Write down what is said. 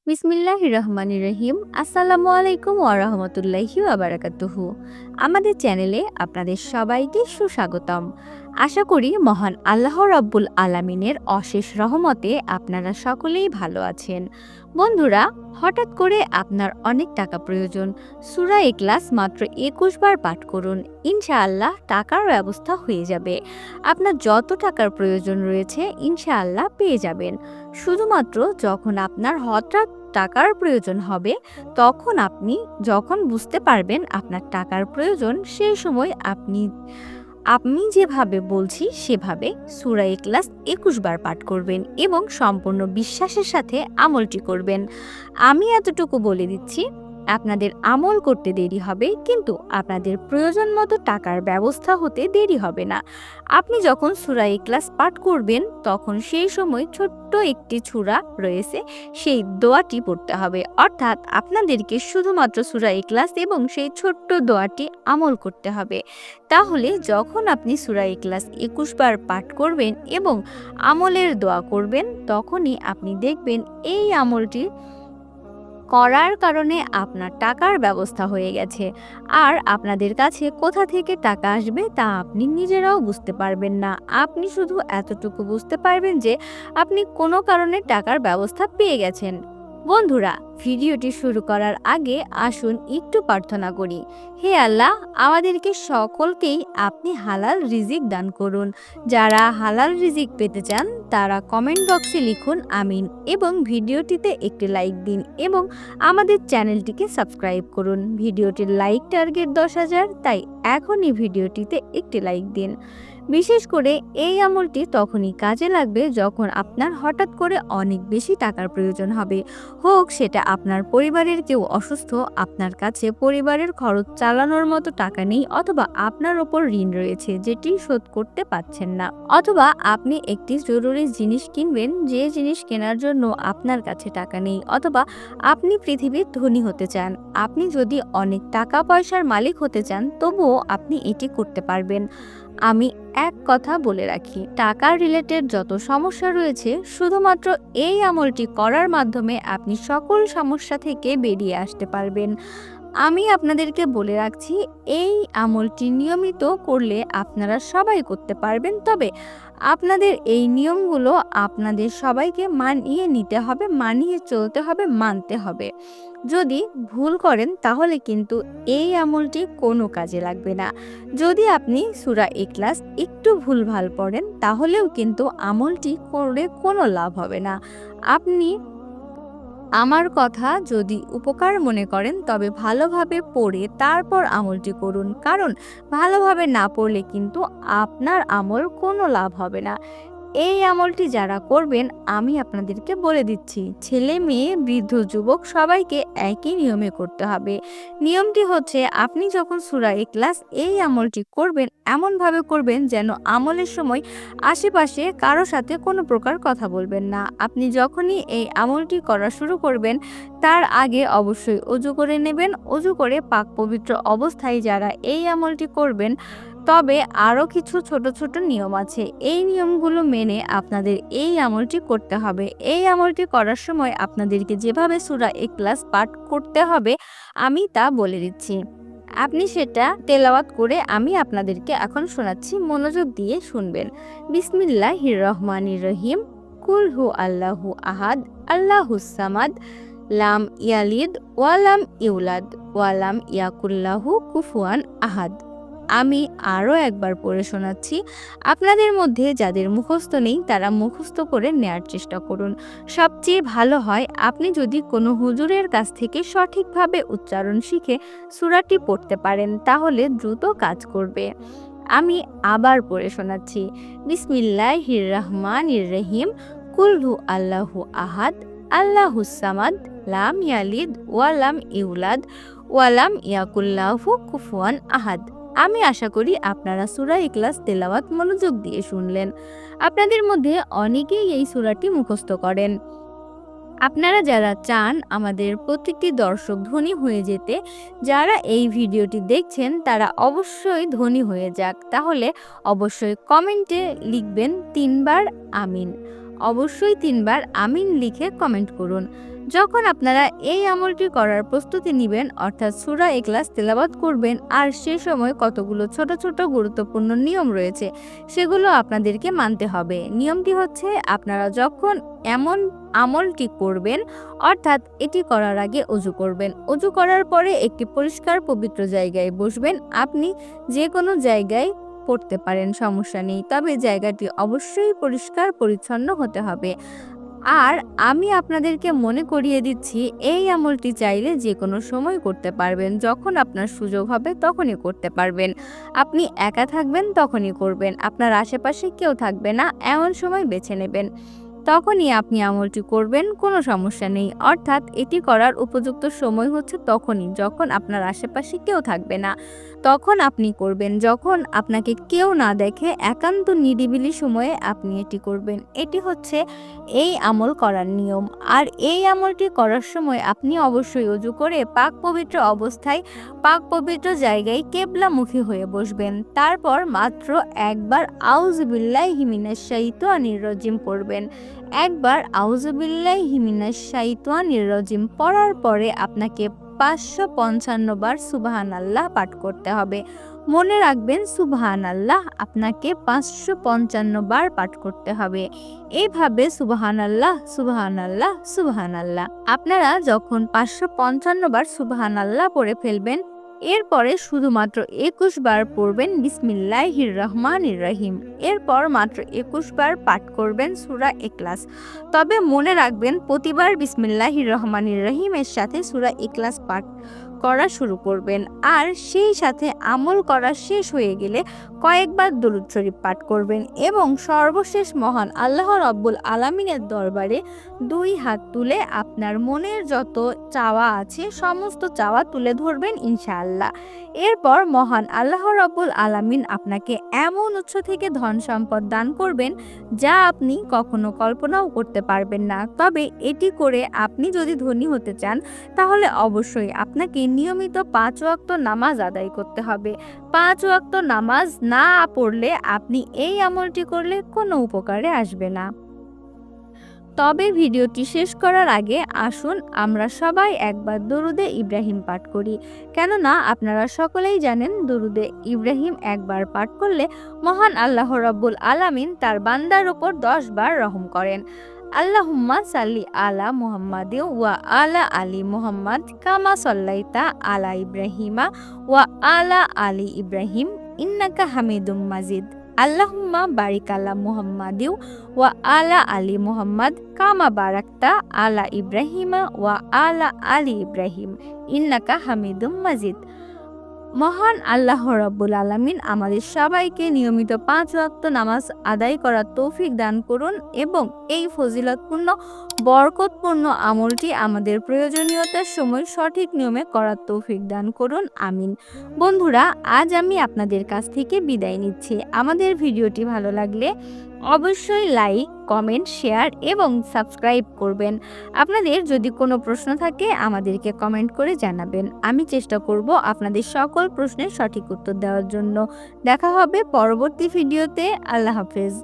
বিসমিল্লাহির রহমানির রহিম। আসসালামু আলাইকুম ওয়া রাহমাতুল্লাহি ওয়া বারাকাতুহু। আমাদের চ্যানেলে আপনাদের সবাইকে সুস্বাগতম। আশা করি মহান আল্লাহ রাব্বুল আলামিনের অশেষ রহমতে আপনারা সকলেই ভালো আছেন। বন্ধুরা, হঠাৎ করে আপনার অনেক টাকা প্রয়োজন। সূরা ইখলাস মাত্র ২১ বার পাঠ করুন। ইনশাআল্লাহ টাকার ব্যবস্থা হয়ে যাবে। আপনার যত টাকার প্রয়োজন রয়েছে ইনশাআল্লাহ পেয়ে যাবেন। শুধুমাত্র যখন আপনার হঠাৎ টাকার প্রয়োজন হবে, তখন আপনি যখন বুঝতে পারবেন আপনার টাকার প্রয়োজন, সেই সময় আমি যেভাবে বলছি সেভাবে সূরা ইখলাস ২১ বার পাঠ করবেন এবং সম্পূর্ণ বিশ্বাসের সাথে আমলটি করবেন। আমি এতটুকু বলে দিচ্ছি, আপনাদের আমল করতে দেরি হবে, কিন্তু আপনাদের প্রয়োজন মতো টাকার ব্যবস্থা হতে দেরি হবে না। আপনি যখন সূরা ইখলাস পাঠ করবেন, তখন সেই সময় ছোট্ট একটি সূরা রয়েছে, সেই দোয়াটি পড়তে হবে। অর্থাৎ আপনাদেরকে শুধুমাত্র সূরা ইখলাস এবং সেই ছোট্ট দোয়াটি আমল করতে হবে। তাহলে যখন আপনি সূরা ইখলাস ২১ বার পাঠ করবেন এবং আমলের দোয়া করবেন, তখনই আপনি দেখবেন এই আমলটি করার কারণে আপনার টাকার ব্যবস্থা হয়ে গেছে। আর আপনাদের কাছে কোথা থেকে টাকা আসবে তা আপনি নিজেরাও বুঝতে পারবেন না। আপনি শুধু এতটুকু বুঝতে পারবেন যে আপনি কোনো কারণে টাকার ব্যবস্থা পেয়ে গেছেন। বন্ধুরা, ভিডিওটি শুরু করার আগে আসুন একটু প্রার্থনা করি। হে আল্লাহ, আমাদেরকে সকলকেই আপনি হালাল রিজিক দান করুন। যারা হালাল রিজিক পেতে চান তারা কমেন্ট বক্সে লিখুন আমিন এবং ভিডিওটিতে একটি লাইক দিন এবং আমাদের চ্যানেলটিকে সাবস্ক্রাইব করুন। ভিডিওটির লাইক টার্গেট ১০,০০০, তাই এখনই ভিডিওটিতে একটি লাইক দিন। বিশেষ করে এই আমলটি তখনই কাজে লাগবে যখন আপনার হঠাৎ করে অনেক বেশি টাকার প্রয়োজন হবে। হোক সেটা আপনার পরিবারের কেউ অসুস্থ, আপনার কাছে পরিবারের খরচ চালানোর মতো টাকা নেই, অথবা আপনার ওপর ঋণ রয়েছে যেটি শোধ করতে পারছেন না, অথবা আপনি একটি জরুরি জিনিস কিনবেন, যে জিনিস কেনার জন্য আপনার কাছে টাকা নেই, অথবা আপনি পৃথিবীর ধনী হতে চান। আপনি যদি অনেক টাকা পয়সার মালিক হতে চান, তবুও আপনি এটি করতে পারবেন। আমি এক কথা বলে রাখি, টাকা রিলেটেড যত সমস্যা রয়েছে, শুধুমাত্র এই আমলটি করার মাধ্যমে আপনি সকল সমস্যা থেকে বেরিয়ে আসতে পারবেন। আমি আপনাদেরকে বলে রাখছি, এই আমলটি নিয়মিত করলে আপনারা সবাই করতে পারবেন। তবে আপনাদের এই নিয়মগুলো আপনাদের সবাইকে মানিয়ে নিতে হবে, মানিয়ে চলতে হবে, মানতে হবে। যদি ভুল করেন তাহলে কিন্তু এই আমলটি কোনো কাজে লাগবে না। যদি আপনি সূরা ইখলাস একটু ভুলভাল পড়েন, তাহলেও কিন্তু আমলটি করে কোনো লাভ হবে না। আপনি আমার কথা যদি উপকার মনে করেন, তবে ভালোভাবে পড়ে তারপর আমলটি করুন, কারণ ভালোভাবে না পড়লে কিন্তু আপনার আমল কোনো লাভ হবে না। এই আমলটি যারা করবেন, আমি আপনাদেরকে বলে দিচ্ছি, ছেলে মেয়ে বৃদ্ধ যুবক সবাইকে একই নিয়মে করতে হবে। নিয়মটি হচ্ছে, আপনি যখন সূরা ইখলাস এই আমলটি করবেন, এমনভাবে করবেন যেন আমলের সময় আশেপাশে কারো সাথে কোনো প্রকার কথা বলবেন না। আপনি যখনই এই আমলটি করা শুরু করবেন, তার আগে অবশ্যই অজু করে নেবেন। অজু করে পাক পবিত্র অবস্থায় যারা এই আমলটি করবেন, তবে আরও কিছু ছোট ছোট নিয়ম আছে। এই নিয়মগুলো মেনে আপনাদের এই আমলটি করতে হবে। এই আমলটি করার সময় আপনাদেরকে যেভাবে সূরা ইখলাস পাঠ করতে হবে, আমি তা বলে দিচ্ছি। আপনি সেটা তেলাওয়াত করে আমি আপনাদেরকে এখন শোনাচ্ছি, মনোযোগ দিয়ে শুনবেন। বিসমিল্লাহির রহমানির রহিম। কুল হু আল্লাহু আহাদ, আল্লাহুস সামাদ, লাম ইয়ালিদ ওয়ালাম ইউলাদ ওয়ালাম ইয়াকুল্লাহু কুফুয়ান আহাদ। আমি আরও একবার পড়ে শোনাচ্ছি। আপনাদের মধ্যে যাদের মুখস্থ নেই, তারা মুখস্থ করে নেয়ার চেষ্টা করুন। সবচেয়ে ভালো হয় আপনি যদি কোনো হুজুরের কাছ থেকে সঠিকভাবে উচ্চারণ শিখে সূরাটি পড়তে পারেন, তাহলে দ্রুত কাজ করবে। আমি আবার পড়ে শোনাচ্ছি। বিসমিল্লাহির রহমানির রহিম। কুল হু আল্লাহু আহাদ, আল্লাহুস সামাদ, লাম ইয়ালিদ ওয়ালাম ইউলাদ ওয়ালাম ইয়াকুল্লাহু কুফুয়ান আহাদ। আমি আশা করি আপনারা সূরা ইখলাস তেলাওয়াত মনোযোগ দিয়ে শুনলেন। আপনাদের মধ্যে অনেকেই এই সূরাটি মুখস্থ করেন। আপনারা যারা চান আমাদের প্রত্যেকটি দর্শক ধনী হয়ে যেতে, যারা এই ভিডিওটি দেখছেন তারা অবশ্যই ধনী হয়ে যাক, তাহলে অবশ্যই কমেন্টে লিখবেন ৩ বার আমিন। অবশ্যই ৩ বার আমিন লিখে কমেন্ট করুন। যখন আপনারা এই আমলটি করার প্রস্তুতি নেবেন, অর্থাৎ সূরা ইখলাস তেলাওয়াত করবেন, আর সে সময় কতগুলো ছোট ছোট গুরুত্বপূর্ণ নিয়ম রয়েছে, সেগুলো আপনাদেরকে মানতে হবে। নিয়মটি হচ্ছে, আপনারা যখন এমন আমলটি করবেন, অর্থাৎ এটি করার আগে অজু করবেন। অজু করার পরে একটি পরিষ্কার পবিত্র জায়গায় বসবেন। আপনি যে কোনো জায়গায় পড়তে পারেন, সমস্যা নেই, তবে জায়গাটি অবশ্যই পরিষ্কার পরিচ্ছন্ন হতে হবে। আর আমি আপনাদেরকে মনে করিয়ে দিচ্ছি, এই আমলটি চাইলে যে কোনো সময় করতে পারবেন। যখন আপনার সুযোগ হবে তখনই করতে পারবেন। আপনি একা থাকবেন তখনই করবেন, আপনার আশেপাশে কেউ থাকবে না এমন সময় বেছে নেবেন, তখনই আপনি আমলটি করবেন, কোনো সমস্যা নেই। অর্থাৎ এটি করার উপযুক্ত সময় হচ্ছে তখনই, যখন আপনার আশেপাশে কেউ থাকবে না, তখন আপনি করবেন। যখন আপনাকে কেউ না দেখে একান্ত নিরিবিলি সময়ে আপনি এটি করবেন। এটি হচ্ছে এই আমল করার নিয়ম। আর এই আমলটি করার সময় আপনি অবশ্যই অজু করে পাক পবিত্র অবস্থায় পাক পবিত্র জায়গায় কেবলামুখী হয়ে বসবেন। তারপর মাত্র একবার আউযুবিল্লাহি মিনাশ শাইতানির রাজিম পড়বেন। একবার আউযুবিল্লাহি মিনাশ শাইতানির রাজিম পড়ার পরে আপনাকে 555 বার সুবহানাল্লাহ পাঠ করতে হবে। মনে রাখবেন, সুবহানাল্লাহ আপনাকে 555 বার পাঠ করতে হবে। এইভাবে সুবহানাল্লাহ সুবহানাল্লাহ সুবহানাল্লাহ আপনারা যখন 555 বার সুবহানাল্লাহ পড়ে ফেলবেন, এরপরে শুধুমাত্র 21 বার পড়বেন বিসমিল্লাহির রহমানির রহিম। এরপর মাত্র 21 বার পাঠ করবেন সূরা ইখলাস। তবে মনে রাখবেন, প্রতিবার বিসমিল্লাহির রহমানির রহিমের সাথে সূরা ইখলাস পাঠ করা শুরু করবেন। আর সেই সাথে আমল করা শেষ হয়ে গেলে কয়েকবার দরুদ শরীফ পাঠ করবেন এবং সর্বশেষ মহান আল্লাহ রাব্বুল আলামিনের দরবারে 2 হাত তুলে আপনার মনের যত চাওয়া আছে সমস্ত চাওয়া তুলে ধরবেন ইনশাআল্লাহ। এরপর মহান আল্লাহ রাব্বুল আলামিন আপনাকে এমন উৎস থেকে ধন সম্পদ দান করবেন যা আপনি কখনো কল্পনাও করতে পারবেন না। তবে এটি করে আপনি যদি ধনী হতে চান, তাহলে অবশ্যই আপনাকে নিয়মিত 5 ওয়াক্ত নামাজ আদায় করতে হবে। 5 ওয়াক্ত নামাজ না পড়লে আপনি এই আমলটি করলে কোনো উপকারে আসবে না। তবে ভিডিওটি শেষ করার আগে আসুন আমরা সবাই একবার দরুদে ইব্রাহিম পাঠ করি। কেননা আপনারা সকলেই জানেন, দরুদে ইব্রাহিম একবার পাঠ করলে মহান আল্লাহ রাব্বুল আলামিন তার বান্দার উপর 10 বার রহম করেন। আল্লাহুম্মা সাল্লি আলা মুহাম্মাদি ওয়া আলা আলি মুহাম্মাদ কামা সাল্লাইতা আলা ইব্রাহিমা ওয়া আলা আলি ইব্রাহিম ইন্নাকা হামিদুম মাজিদ। আল্লাহুম্মা বারিক আলা মুহাম্মাদি ওয়া আলা আলি মুহাম্মাদ কামা বারাকতা আলা ইব্রাহিমা ওয়া আলা আলি ইব্রাহিম ইন্নাকা হামিদুম মাজিদ। মহান আল্লাহ রাব্বুল আলামিন আমাদের সবাইকে নিয়মিত 5 ওয়াক্ত নামাজ আদায় করার তৌফিক দান করুন এবং এই ফজিলতপূর্ণ বরকতপূর্ণ আমলটি আমাদের প্রয়োজনীয়তার সময় সঠিক নিয়মে করার তৌফিক দান করুন, আমিন। বন্ধুরা, আজ আমি আপনাদের কাছ থেকে বিদায় নিচ্ছি। আমাদের ভিডিওটি ভালো লাগলে অবশ্যই লাইক, কমেন্ট, শেয়ার এবং সাবস্ক্রাইব করবেন। আপনাদের যদি কোনো প্রশ্ন থাকে আমাদেরকে কমেন্ট করে জানাবেন। আমি চেষ্টা করব আপনাদের সকল প্রশ্নের সঠিক উত্তর দেওয়ার জন্য। দেখা হবে পরবর্তী ভিডিওতে। আল্লাহ হাফেজ।